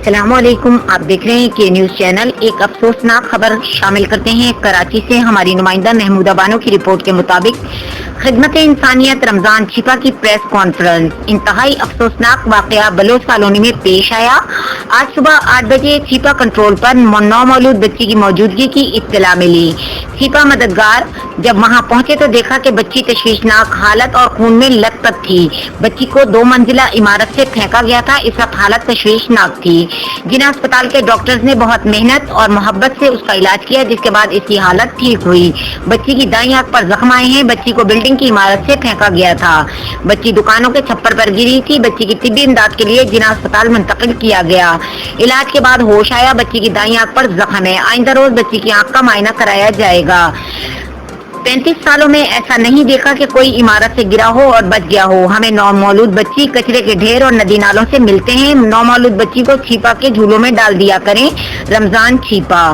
السلام علیکم، آپ دیکھ رہے ہیں کے نیوز چینل۔ ایک افسوسناک خبر شامل کرتے ہیں کراچی سے۔ ہماری نمائندہ محمودہ بانو کی رپورٹ کے مطابق خدمت انسانیت رمضان چھپا کی پریس کانفرنس۔ انتہائی افسوسناک واقعہ بلوچ کالونی میں پیش آیا۔ آج صبح 8 بجے چھپا کنٹرول پر نومولود بچی کی موجودگی کی اطلاع ملی۔ چھپا مددگار جب وہاں پہنچے تو دیکھا کہ بچی تشویشناک حالت اور خون میں لت پت تھی۔ بچی کو 2 منزلہ عمارت سے پھینکا گیا تھا۔ اس وقت حالت تشویشناک تھی۔ جناح اسپتال کے ڈاکٹرز نے بہت محنت اور محبت سے اس کا علاج کیا، جس کے بعد اس کی حالت ٹھیک ہوئی۔ بچی کی دائیں آنکھ پر زخم آئے ہیں۔ بچی کو بلڈنگ کی عمارت سے پھینکا گیا تھا۔ بچی دکانوں کے چھپر پر گری تھی۔ بچی کی طبی امداد کے لیے جناح اسپتال منتقل کیا گیا۔ علاج کے بعد ہوش آیا۔ بچی کی دائیں آنکھ پر زخم ہے۔ آئندہ روز بچی کی آنکھ کا معائنہ کرایا جائے گا۔ 35 سالوں میں ایسا نہیں دیکھا کہ کوئی عمارت سے گرا ہو اور بچ گیا ہو۔ ہمیں نومولود بچی کچرے کے ڈھیر اور ندی نالوں سے ملتے ہیں۔ نومولود بچی کو چھپا کے جھولوں میں ڈال دیا کریں۔ رمضان چھپا۔